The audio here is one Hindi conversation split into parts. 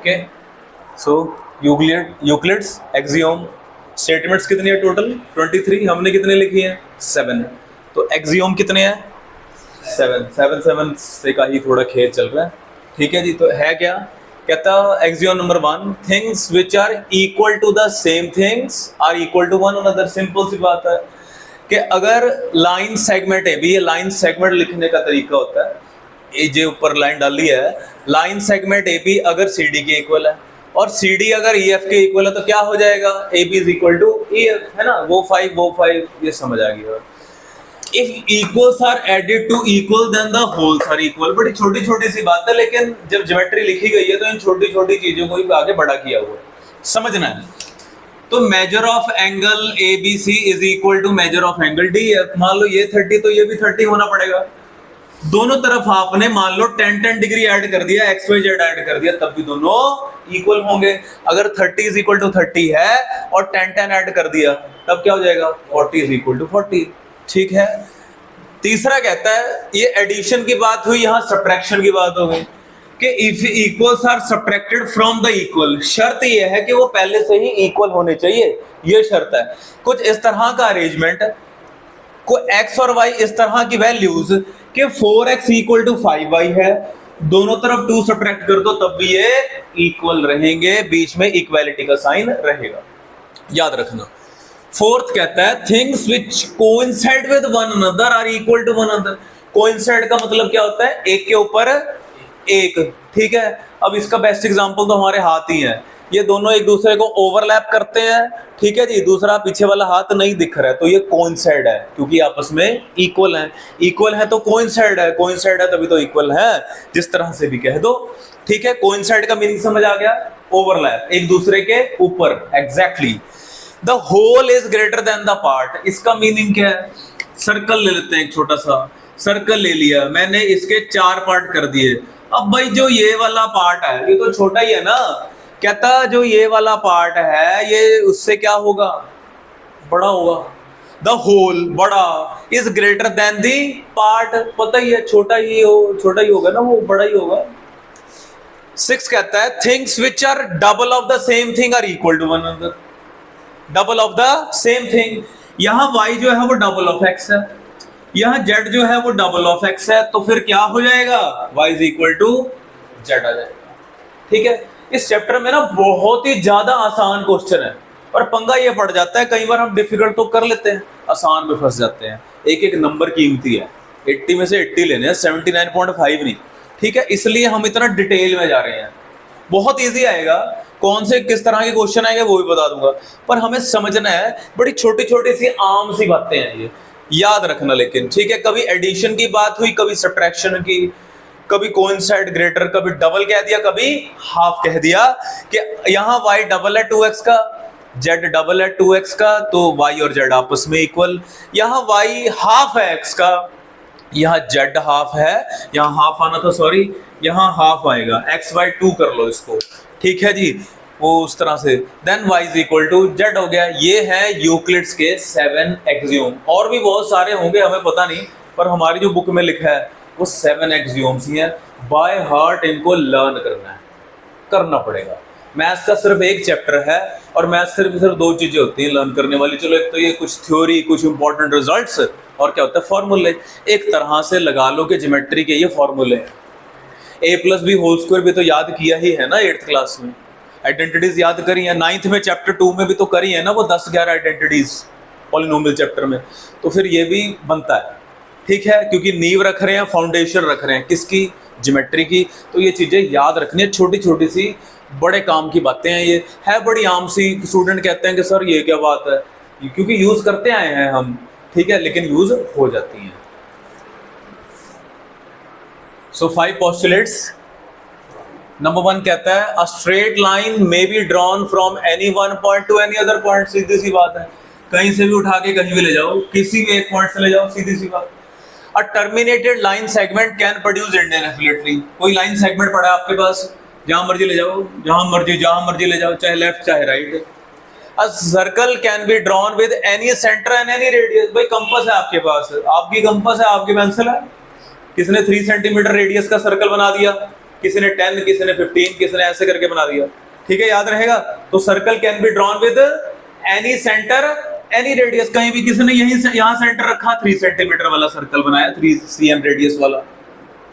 ओके, सो यूक्लिड्स एक्सियोम स्टेटमेंट्स कितनी है टोटल 23, हमने कितने लिखी हैं 7, तो एक्सियोम कितने हैं 7 से का ही थोड़ा खेल चल रहा है, ठीक है जी। तो है क्या, कहता axiom number 1, things which are equal to the same things are equal to one another. Simple सी बात है कि अगर लाइन सेगमेंट है भी, ये लाइन सेगमेंट लिखने का तरीका होता है, ये जो ऊपर लाइन डाली है, लाइन सेगमेंट ए बी अगर सी डी के इक्वल है और सी डी अगर ई एफ के इक्वल है तो क्या हो जाएगा, A B is equal to E F, है ना, वो 5, ये समझ आ गया। If equals are added to equal then the wholes are equal. बड़ी छोटी छोटी सी बात है, लेकिन जब ज्योमेट्री लिखी गई है तो इन छोटी छोटी चीजों को ही आगे बड़ा किया हुआ है, समझना है। तो measure of angle A B C is equal to measure of angle D F. मान लो ये 30 तो ये भी 30 होना पड़ेगा। दोनों तरफ आपने मान लो 10 डिग्री ऐड कर दिया, एक्स वाई जेड ऐड कर दिया, तब भी दोनों इक्वल होंगे। अगर 30 इज इक्वल टू 30 है और 10 ऐड कर दिया तब क्या हो जाएगा, 40 इज इक्वल टू 40, ठीक है। तीसरा कहता है, ये एडिशन की बात हुई, यहां सब्ट्रैक्शन की बात हो गई कि if equals are subtracted from the equal. शर्त ये है कि वो पहले से ही इक्वल होने चाहिए, ये शर्त है। कुछ इस तरह का अरेंजमेंट, को x और y इस तरह की वैल्यूज कि 4x इक्वल टू 5y है, दोनों तरफ 2 सब्ट्रैक्ट कर दो तब भी ये इक्वल रहेंगे, बीच में इक्वालिटी का साइन रहेगा, याद रखना। फोर्थ कहता है, things which coincide with one another are equal to one another. Coincide का मतलब क्या होता है, एक के ऊपर एक, ठीक है। अब इसका बेस्ट एग्जांपल तो हमारे हाथ ही है, ये दोनों एक दूसरे को ओवरलैप करते हैं, ठीक है जी। दूसरा पीछे वाला हाथ नहीं दिख रहा है तो ये कोइंसाइड है, क्योंकि आपस में इक्वल है। इक्वल है तो कोइंसाइड है, कोइंसाइड है तभी तो इक्वल है, जिस तरह से भी कह दो, ठीक है। कोइंसाइड का मीनिंग समझ आ गया, ओवरलैप, एक दूसरे के ऊपर, exactly. The whole is greater than the part, इसका मीनिंग क्या है, सर्कल ले लेते हैं, एक छोटा सा सर्कल ले लिया मैंने, इसके 4 पार्ट कर दिए। अब भाई जो ये वाला पार्ट है ये तो छोटा ही है ना, कहता जो ये वाला पार्ट है ये उससे क्या होगा, बड़ा होगा। द होल, बड़ा, is greater then the part, पता ही है, छोटा ही होगा ना, वो बड़ा ही होगा। 6 कहता है, things which are double of the same thing are equal to one another. Double of the same thing, यहां y जो है वो डबल ऑफ x है, यहां z जो है वो डबल ऑफ x है, तो फिर क्या हो जाएगा, y is equal to z आ जाएगा, ठीक है। इस चैप्टर में ना बहुत ही ज्यादा आसान क्वेश्चन है, और पंगा ये पड़ जाता है कई बार हम डिफिकल्ट तो कर लेते हैं, आसान में फंस जाते हैं। एक एक नंबर कीमती है, 80 में से 80 लेने हैं, 79.5 नहीं, ठीक है। इसलिए हम इतना डिटेल में जा रहे हैं। बहुत इजी आएगा, कौन से किस तरह के क्वेश्चन आएंगे वो भी बता दूंगा, पर हमें समझना है, बड़ी छोटी छोटी सी आम सी बातें हैं ये, याद रखना। लेकिन ठीक है, कभी एडिशन की बात हुई, कभी सब्ट्रैक्शन की, कभी कोइंसाइड ग्रेटर, कभी डबल कह दिया, कभी हाफ कह दिया कि यहाँ y डबल है 2x का, z डबल है 2x का, तो y और z आपस में इक्वल। यहाँ y हाफ है x का, यहाँ z हाफ है, यहाँ हाफ आना था, सॉरी, यहाँ हाफ आएगा, x y 2 कर लो इसको, ठीक है जी, वो उस तरह से, then y is equal to z हो गया। ये है यूक्लिड्स के 7 एक्सियोम, और भी बहुत सारे होंगे हमें पता नहीं, पर हमारी जो बुक में लिखा है वो 7 एक्सियोम्स ही हैं। बाय हार्ट इनको लर्न करना पड़ेगा। मैथ्स का सिर्फ एक चैप्टर है, और मैथ्स सिर्फ 2 चीजें होती हैं लर्न करने वाली। चलो, एक तो ये कुछ थ्योरी, कुछ इंपॉर्टेंट रिजल्ट्स, और क्या होता है फॉर्मूले। एक तरह से लगा लो कि ज्योमेट्री के ये फॉर्मूले हैं। a+b² भी तो याद किया ही है ना 8th क्लास में, आइडेंटिटीज याद करी है, 9th में चैप्टर 2 में भी तो करी है ना वो 10-11 आइडेंटिटीज पॉलिनोमियल चैप्टर में, तो फिर ये भी बनता है, ठीक है, क्योंकि नींव रख रहे हैं, फाउंडेशन रख रहे हैं, किसकी, ज्योमेट्री की। तो ये चीजें याद रखनी है, छोटी छोटी सी बड़े काम की बातें हैं, ये है बड़ी आम सी। स्टूडेंट कहते हैं कि सर ये क्या बात है, क्योंकि यूज करते आए हैं हम, ठीक है, लेकिन यूज हो जाती हैं। सो 5 postulates। नंबर 1 कहता है, a straight line may be drawn from any one point to any other point. सीधी सी बात है, कहीं से भी उठा के कहीं भी ले जाओ, किसी भी एक पॉइंट से ले जाओ, सीधी सी बात। A terminated line segment can produce indefinitely. कोई लाइन सेगमेंट पड़ा है आपके पास, जहां मर्जी ले जाओ, जहां मर्जी ले जाओ, चाहे लेफ्ट चाहे right. A circle can be drawn with any centre and any radius. भाई कंपास है आपके पास, आपकी कंपास है, आपकी पेंसिल है, किसने 3 सेंटीमीटर रेडियस का सर्कल बना दिया, किसी ने 10, किसी ने 15, किसी ने ऐसे करके बना दिया, ठीक है, याद रहेगा। तो circle can be drawn with any centre any radius, कहीं भी किसी ने यहीं से यहां सेंटर रखा, 3 सेंटीमीटर वाला सर्कल बनाया, 3 cm रेडियस वाला,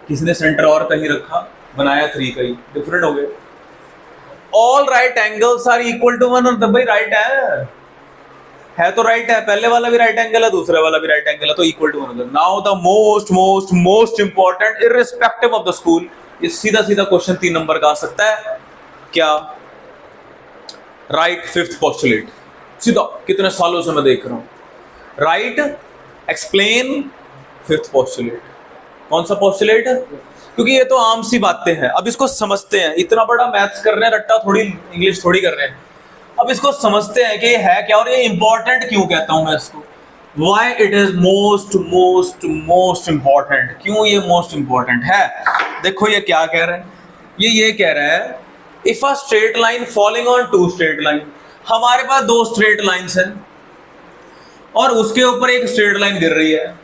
किसी ने सेंटर और कहीं रखा, बनाया 3 कहीं, डिफरेंट हो गए। All right angles are equal to 1, और भाई राइट है तो राइट है, पहले वाला भी राइट एंगल है, दूसरे वाला भी राइट एंगल है, तो equal to 1। Now the most important irrespective of the school, ये सीधा क्वेश्चन 3 नंबर का आ सकता है क्या, राइट 5th पोस्टुलेट, सीधा, कितने सालों से मैं देख रहा हूं, राइट एक्सप्लेन 5th पोस्टुलेट। कौन सा पोस्टुलेट? क्योंकि ये तो आम सी बातें हैं, अब इसको समझते हैं, इतना बड़ा मैथ्स कर रहे हैं, रट्टा थोड़ी इंग्लिश थोड़ी कर रहे हैं, अब इसको समझते हैं कि ये है क्या और ये इंपॉर्टेंट क्यों कहता हूं मैं इसको, why it is most important, क्यों ये मोस्ट इंपॉर्टेंट है। देखो ये क्या कह रहे हैं, ये कह रहा है if a straight line following on 2 straight line, हमारे पास 2 स्ट्रेट लाइंस हैं और उसके ऊपर एक स्ट्रेट लाइन गिर रही है,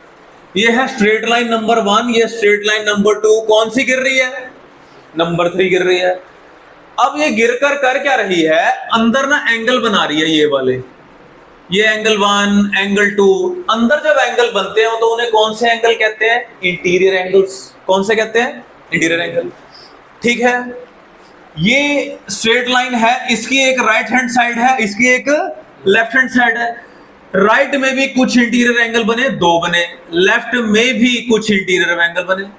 ये है स्ट्रेट लाइन नंबर 1, ये स्ट्रेट लाइन नंबर 2, कौन सी गिर रही है, नंबर 3 गिर रही है। अब ये गिरकर कर क्या रही है, अंदर ना एंगल बना रही है, ये वाले, ये एंगल 1, एंगल 2, अंदर जब एंगल बनते हैं तो उन्हें कौन से एंगल कहते हैं, इंटीरियर एंगल्स। कौन से कहते हैं, इंटीरियर एंगल, ठीक है। ये स्ट्रेट लाइन है, इसकी एक राइट हैंड साइड है, इसकी एक लेफ्ट हैंड साइड है, राइट में भी कुछ इंटीरियर एंगल बने, 2 बने, लेफ्ट में भी कुछ इंटीरियर एंगल बने,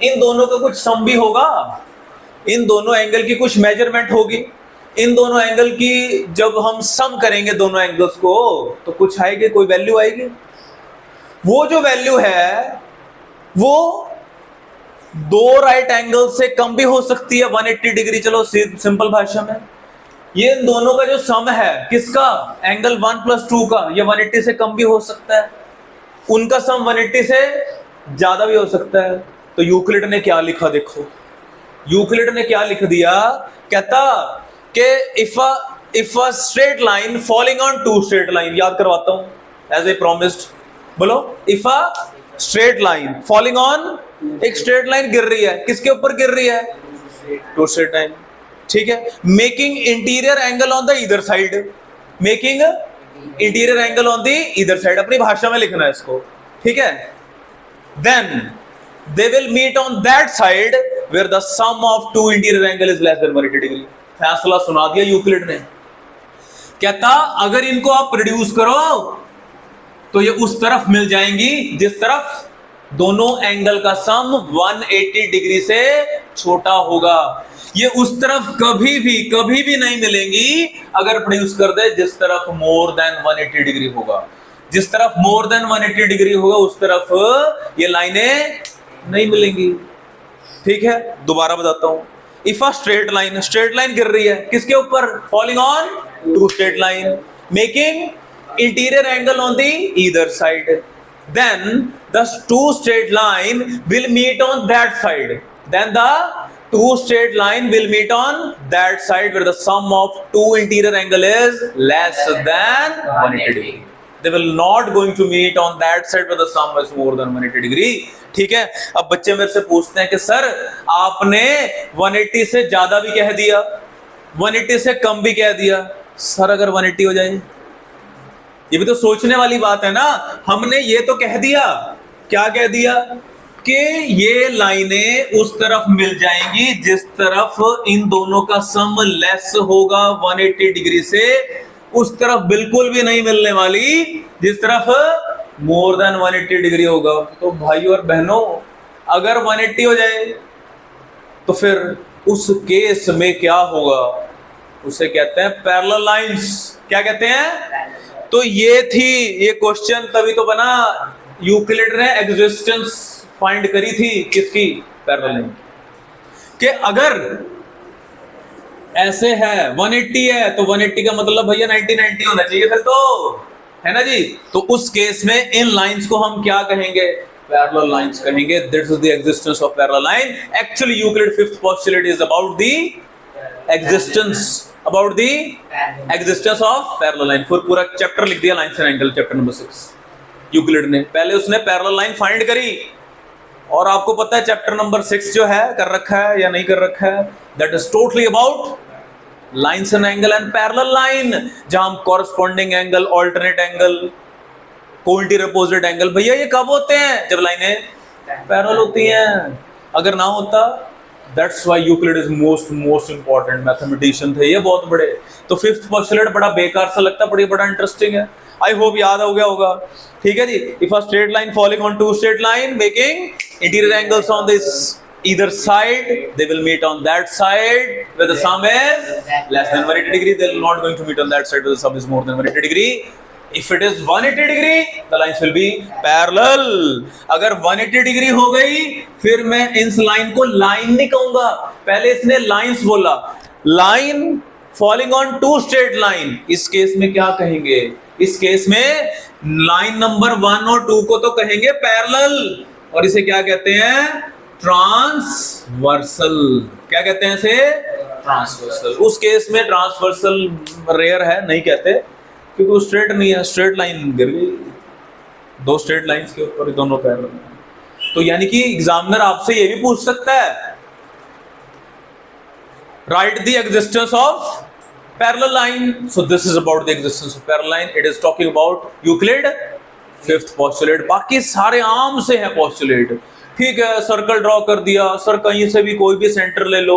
इन दोनों का कुछ सम भी होगा, इन दोनों एंगल की कुछ मेजरमेंट होगी, इन दोनों एंगल की जब हम सम करेंगे दोनों एंगल्स को तो कुछ आएगी, कोई वैल्यू आएगी। वो जो वैल्यू है वो 2 राइट एंगल से कम भी हो सकती है, 180 डिग्री, चलो सिंपल भाषा में ये दोनों का जो सम है किसका, एंगल 1 + 2 का, ये 180 से कम भी हो सकता है, उनका सम 180 से ज्यादा भी हो सकता है। तो यूक्लिड ने क्या लिखा, देखो यूक्लिड ने क्या लिख दिया, कहता कि if a straight line following on 2 straight line, याद करवाता हूं एज ए प्रॉमिस्ड, बोलो, if a straight line following on, एक स्ट्रेट लाइन गिर रही है, किसके ऊपर गिर रही है, 2 स्ट्रेट लाइन, ठीक है, making interior angle on the either side, making interior angle on the either side, अपनी भाषा में लिखना है इसको, ठीक है। Then they will meet on that side where the sum of 2 interior angle is less than 180 degree। फैसला सुना दिया यूक्लिड ने, कहता अगर इनको आप प्रोड्यूस करो तो ये उस तरफ मिल जाएंगी जिस तरफ दोनों एंगल का सम 180 डिग्री से छोटा होगा, ये उस तरफ कभी भी नहीं मिलेंगी अगर प्रोड्यूस कर दे जिस तरफ मोर देन 180 डिग्री होगा, जिस तरफ मोर देन 180 डिग्री होगा उस तरफ ये लाइनें नहीं मिलेंगी, ठीक है। दोबारा बताता हूं, इफ अ स्ट्रेट लाइन गिर रही है किसके ऊपर, following on 2 straight line, making interior angle on the either side, then the 2 straight line will meet on that side, then the 2 straight line will meet on that side where the sum of 2 interior angle is less than 180 degree. They will not going to meet on that side where the sum is more than 180 degree. ठीक है। अब बच्चे मेरे से पूछते हैं कि सर आपने 180 से ज्यादा भी कह दिया, 180 से कम भी कह दिया, सर अगर 180 हो जाए, ये भी तो सोचने वाली बात है ना। हमने ये तो कह दिया, क्या कह दिया कि ये लाइनें उस तरफ मिल जाएंगी जिस तरफ इन दोनों का सम लेस होगा 180 डिग्री से, उस तरफ बिल्कुल भी नहीं मिलने वाली जिस तरफ मोर देन 180 डिग्री होगा। तो भाइयों और बहनों अगर 180 हो जाए तो फिर उस केस में क्या होगा, उसे कहते हैं पैरेलल लाइंस। क्या कहते हैं? तो ये थी ये क्वेश्चन, तभी तो बना यूक्लिड ने एग्जिस्टेंस फाइंड करी थी किसकी, पैरेलल लाइन, कि अगर ऐसे है 180 है तो 180 का मतलब भैया 90 होना चाहिए फिर तो, है ना जी। तो उस केस में इन लाइंस को हम क्या कहेंगे, पैरेलल लाइंस कहेंगे। That's the existence of parallel line. Actually Euclid fifth postulate is about the existence of parallel line. फिर पूरा चैप्टर लिख दिया lines and angle, chapter number 6 Euclid ने। पहले उसने पैरेलल लाइन फाइंड करी, और आपको पता है चैप्टर नंबर 6 जो है कर रखा है या नहीं कर रखा है, that is totally about lines and angle and parallel line, जहां हम corresponding angle, alternate angle, co-interior opposite angle, भैया ये कब होते हैं? जब लाइनें पैरेलल होती हैं। अगर ना होता, that's why Euclid is most important mathematician थे ये बहुत बड़े। तो फिफ्थ पोस्टुलेट बड़ा बेकार सा लगता है, बड़ा इंटरेस्टिंग है। आई होप याद हो गया होगा। ठीक है जी। If a straight line following on two straight line making interior angles on this either side, they will meet on that side where the sum is less than 180 degree. They will not going to meet on that side where the sum is more than 180 degree. If it is 180 degree, the lines will be parallel. अगर 180 डिग्री हो गई, फिर मैं इस लाइन को लाइन नहीं कहूंगा, पहले इसने लाइंस बोला। Line falling on two straight line, इस केस में क्या कहेंगे? इस केस में लाइन नंबर 1 और 2 को तो कहेंगे पैरेलल, और इसे क्या कहते हैं? ट्रांसवर्सल। क्या कहते हैं इसे? ट्रांसवर्सल। उस केस में ट्रांसवर्सल रेयर है, नहीं कहते, क्योंकि वो स्ट्रेट नहीं है, स्ट्रेट लाइन गिर गई, दो स्ट्रेट लाइंस के ऊपर दोनों पैरेलल। तो यानी कि एग्जामिनर आपसे ये भी पूछ सकता है, right the existence of parallel line. So this is about the existence of parallel line. It is talking about Euclid fifth postulate. बाकी सारे आम से है पोस्टुलेट। ठीक है, सर्कल ड्रॉ कर दिया, सर कहीं से भी कोई भी सेंटर ले लो,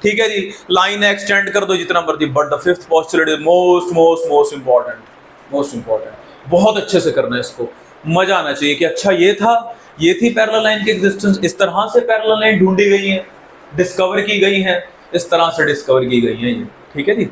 ठीक है जी, लाइन एक्सटेंड कर दो जितना मर्जी, but the fifth postulate is most important. बहुत अच्छे से करना है इसको, मजा आना चाहिए कि अच्छा ये थी पैरेलल लाइन की एग्जिस्टेंस, इस तरह से पैरेलल लाइन ढूंढी गई है, डिस्कवर की गई है, इस तरह से डिस्कवर की गई है ये। ठीक है जी।